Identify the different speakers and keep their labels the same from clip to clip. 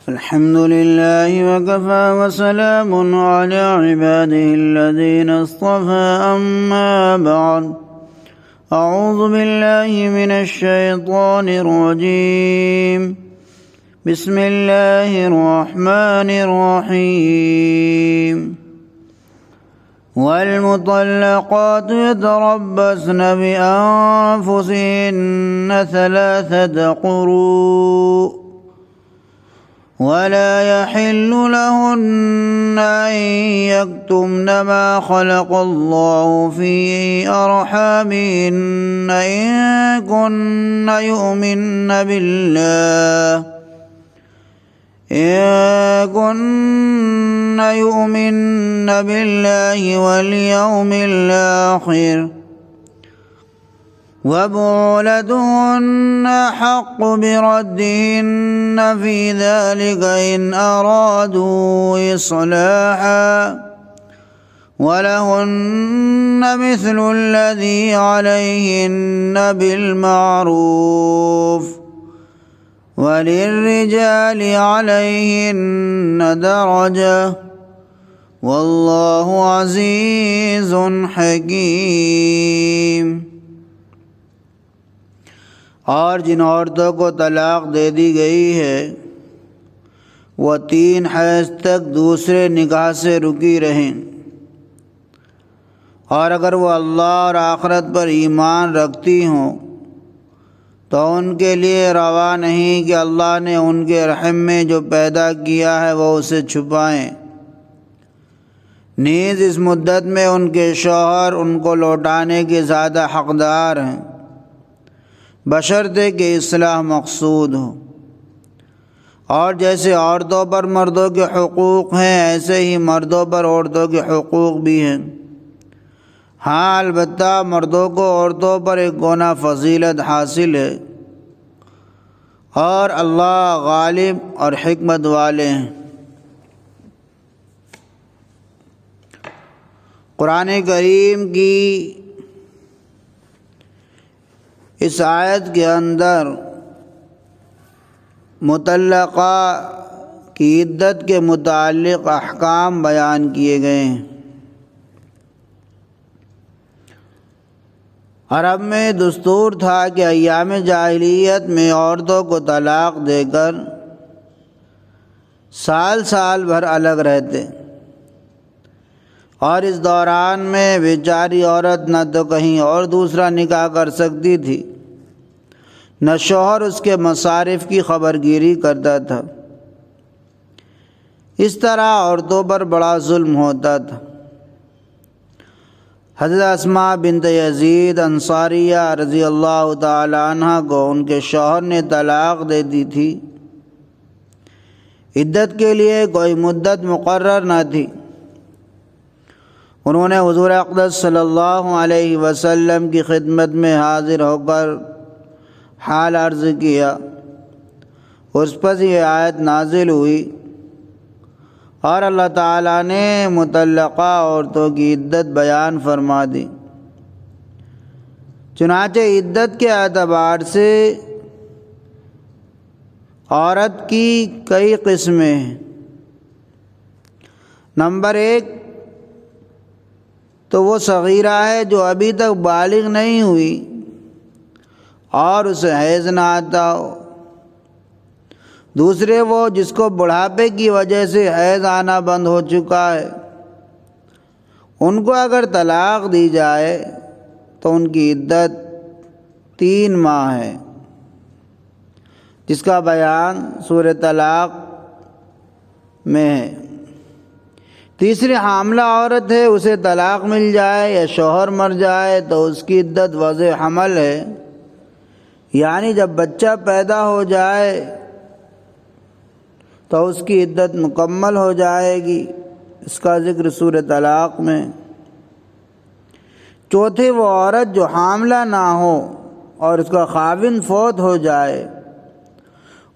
Speaker 1: الحمد لله وكفى وسلام على عباده الذين اصطفى أما بعد أعوذ بالله من الشيطان الرجيم بسم الله الرحمن الرحيم والمطلقات يتربصن بأنفسهن 3 قروء ولا يحل لهن أن يكتمن ما خلق الله في أرحامهن إن كن يؤمن بالله واليوم الآخر وبعولتهن حق بردهن في ذلك إن أرادوا إصلاحا ولهن مثل الذي عليهن بالمعروف وللرجال عليهن درجة والله عزيز حكيم۔ اور جن عورتوں کو طلاق دے دی گئی ہے وہ 3 حیض تک دوسرے نکاح سے رکی رہیں، اور اگر وہ اللہ اور آخرت پر ایمان رکھتی ہوں تو ان کے لیے روا نہیں کہ اللہ نے ان کے رحم میں جو پیدا کیا ہے وہ اسے چھپائیں، نیز اس مدت میں ان کے شوہر ان کو لوٹانے کے زیادہ حقدار ہیں، بشرطے کہ اصلاح مقصود ہو۔ اور جیسے عورتوں پر مردوں کے حقوق ہیں ایسے ہی مردوں پر عورتوں کے حقوق بھی ہیں، ہاں البتہ مردوں کو عورتوں پر ایک گنا فضیلت حاصل ہے، اور اللہ غالب اور حکمت والے ہیں۔ قرآن کریم کی اس آیت کے اندر مطلقہ کی عدت کے متعلق احکام بیان کیے گئے ہیں۔ عرب میں دستور تھا کہ ایام جاہلیت میں عورتوں کو طلاق دے کر سال بھر الگ رہتے، اور اس دوران میں بیچاری عورت نہ تو کہیں اور دوسرا نکاح کر سکتی تھی، نہ شوہر اس کے مصارف کی خبرگیری کرتا تھا۔ اس طرح عورتوں پر بڑا ظلم ہوتا تھا۔ حضرت اسماء بنت یزید انصاریہ رضی اللہ تعالی عنہ کو ان کے شوہر نے طلاق دے دی تھی۔ عدت کے لیے کوئی مدت مقرر نہ تھی۔ انہوں نے حضور اقدس صلی اللہ علیہ وسلم کی خدمت میں حاضر ہو کر حال عرض کیا، اس پر یہ آیت نازل ہوئی، اور اللہ تعالیٰ نے مطلقہ عورتوں کی عدت بیان فرما دی۔ چنانچہ عدت کے اعتبار سے عورت کی کئی قسمیں ہیں۔ نمبر 1 تو وہ صغیرہ ہے جو ابھی تک بالغ نہیں ہوئی اور اسے حیض نہ آتا ہو۔ دوسرے وہ جس کو بڑھاپے کی وجہ سے حیض آنا بند ہو چکا ہے، ان کو اگر طلاق دی جائے تو ان کی عدت 3 ماہ ہے، جس کا بیان سورہ طلاق میں ہے۔ تیسری حاملہ عورت ہے، اسے طلاق مل جائے یا شوہر مر جائے تو اس کی عدت وضع حمل ہے، یعنی جب بچہ پیدا ہو جائے تو اس کی عدت مکمل ہو جائے گی، اس کا ذکر سورہ طلاق میں۔ چوتھی وہ عورت جو حاملہ نہ ہو اور اس کا خاوند فوت ہو جائے،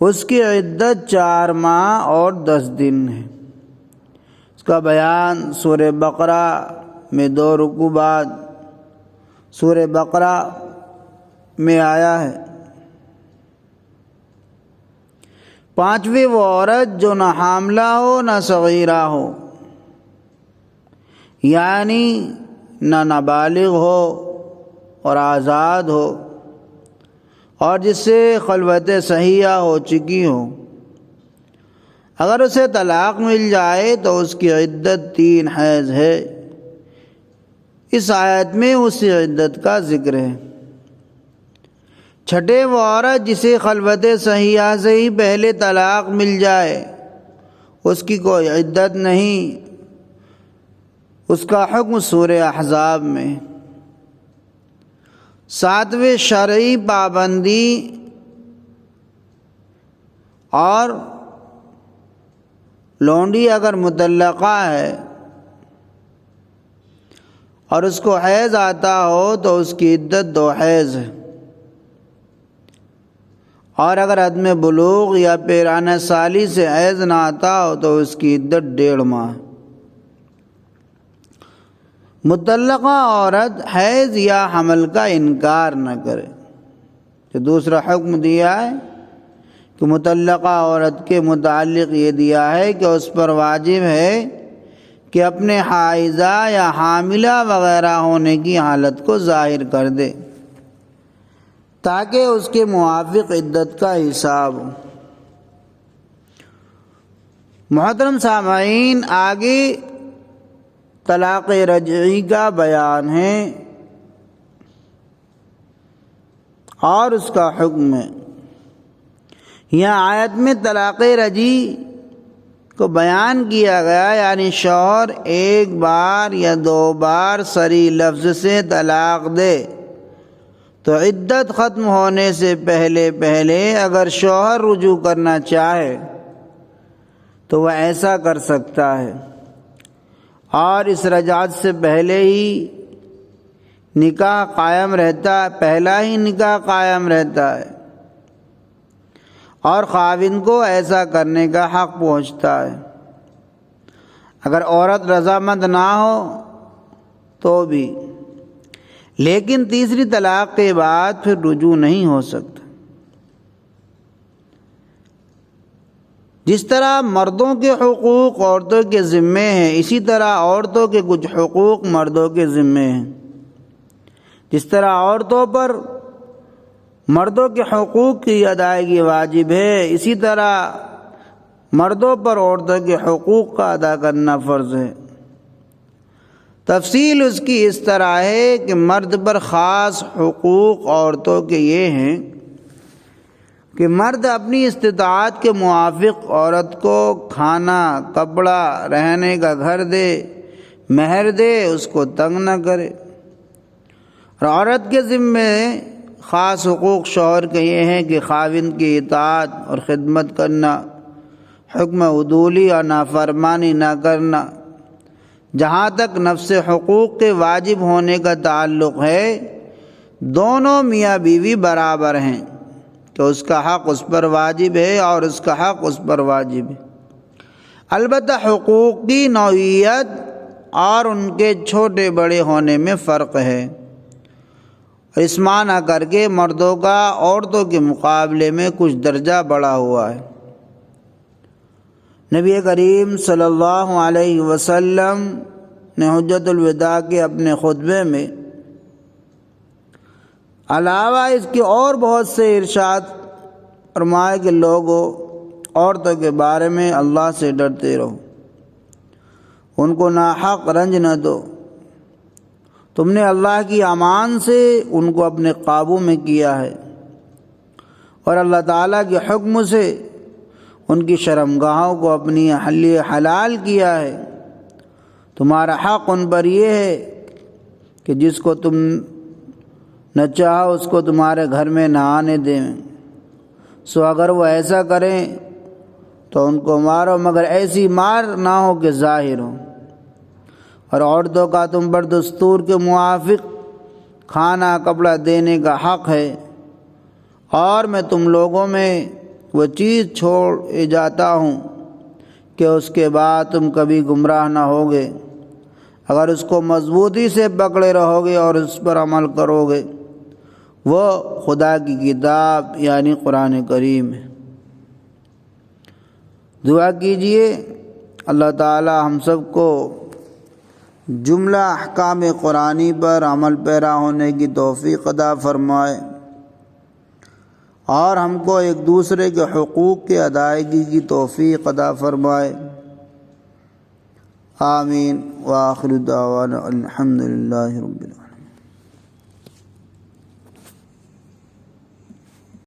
Speaker 1: اس کی عدت 4 ماہ اور 10 دن ہے، اس کا بیان سورہ بقرہ میں 2 رکوع بعد سورہ بقرہ میں آیا ہے۔ پانچویں وہ عورت جو نہ حاملہ ہو نہ صغیرہ ہو، یعنی نہ نابالغ ہو اور آزاد ہو، اور جس سے خلوت صحیحہ ہو چکی ہو، اگر اسے طلاق مل جائے تو اس کی عدت 3 حیض ہے۔ اس آیت میں اسی عدت کا ذکر ہے۔ چھٹے وہ عورت جسے خلوت صحیحہ سے ہی پہلے طلاق مل جائے، اس کی کوئی عدت نہیں، اس کا حکم سورہ احزاب میں۔ ساتویں شرعی پابندی اور لونڈی اگر مطلقہ ہے اور اس کو حیض آتا ہو تو اس کی عدت 2 حیض ہے، اور اگر عدم بلوغ یا پیرانہ سالی سے حیض نہ آتا ہو تو اس کی عدت 1.5 ماہ۔ مطلقہ عورت حیض یا حمل کا انکار نہ کرے۔ تو دوسرا حکم دیا ہے کہ مطلقہ عورت کے متعلق یہ دیا ہے کہ اس پر واجب ہے کہ اپنے حائضہ یا حاملہ وغیرہ ہونے کی حالت کو ظاہر کر دے تاکہ اس کے موافق عدت کا حساب ہو۔ محترم سامعین، آگے طلاق رجعی کا بیان ہے اور اس کا حکم ہے۔ یہاں آیت میں طلاق رجعی کو بیان کیا گیا، یعنی شوہر 1 بار یا 2 بار صریح لفظ سے طلاق دے تو عدت ختم ہونے سے پہلے اگر شوہر رجوع کرنا چاہے تو وہ ایسا کر سکتا ہے، اور اس رجعت سے پہلے ہی نکاح قائم رہتا ہے، پہلا ہی نکاح قائم رہتا ہے، اور خاوند کو ایسا کرنے کا حق پہنچتا ہے۔ اگر عورت رضامند نہ ہو تو بھی، لیکن تیسری طلاق کے بعد پھر رجوع نہیں ہو سکتا۔ جس طرح مردوں کے حقوق عورتوں کے ذمے ہیں، اسی طرح عورتوں کے کچھ حقوق مردوں کے ذمے ہیں۔ جس طرح عورتوں پر مردوں کے حقوق کی ادائیگی واجب ہے، اسی طرح مردوں پر عورتوں کے حقوق کا ادا کرنا فرض ہے۔ تفصیل اس کی اس طرح ہے کہ مرد پر خاص حقوق عورتوں کے یہ ہیں کہ مرد اپنی استطاعت کے موافق عورت کو کھانا، کپڑا، رہنے کا گھر دے، مہر دے، اس کو تنگ نہ کرے۔ اور عورت کے ذمے خاص حقوق شوہر کے یہ ہیں کہ خاوند کی اطاعت اور خدمت کرنا، حکم عدولی اور نافرمانی نہ کرنا۔ جہاں تک نفس حقوق کے واجب ہونے کا تعلق ہے، دونوں میاں بیوی برابر ہیں کہ اس کا حق اس پر واجب ہے اور اس کا حق اس پر واجب ہے۔ البتہ حقوق کی نوعیت اور ان کے چھوٹے بڑے ہونے میں فرق ہے، اور اس معنی کر کے مردوں کا عورتوں کے مقابلے میں کچھ درجہ بڑھا ہوا ہے۔ نبی کریم صلی اللہ علیہ وسلم نے حجۃ الوداع کے اپنے خطبے میں علاوہ اس کے اور بہت سے ارشاد فرمائے کہ لوگوں، عورتوں کے بارے میں اللہ سے ڈرتے رہو، ان کو ناحق رنج نہ دو، تم نے اللہ کی امان سے ان کو اپنے قابو میں کیا ہے، اور اللہ تعالیٰ کے حکم سے ان کی شرمگاہوں کو اپنی حلال کیا ہے۔ تمہارا حق ان پر یہ ہے کہ جس کو تم نہ چاہو اس کو تمہارے گھر میں نہ آنے دیں، سو اگر وہ ایسا کریں تو ان کو مارو، مگر ایسی مار نہ ہو کہ ظاہر ہو۔ اور عورتوں کا تم پر دستور کے موافق کھانا کپڑا دینے کا حق ہے، اور میں تم لوگوں میں وہ چیز چھوڑ جاتا ہوں کہ اس کے بعد تم کبھی گمراہ نہ ہوگے، اگر اس کو مضبوطی سے پکڑے رہو گے اور اس پر عمل کرو گے۔ وہ خدا کی کتاب یعنی قرآن کریم ہے۔ دعا کیجئے اللہ تعالی ہم سب کو جملہ احکام قرآنی پر عمل پیرا ہونے کی توفیق عطا فرمائے اور ہم کو ایک دوسرے کے حقوق کی ادائیگی کی توفیق عطا فرمائے۔ آمین۔ وآخر دعوانا الحمد للہ رب العالمین۔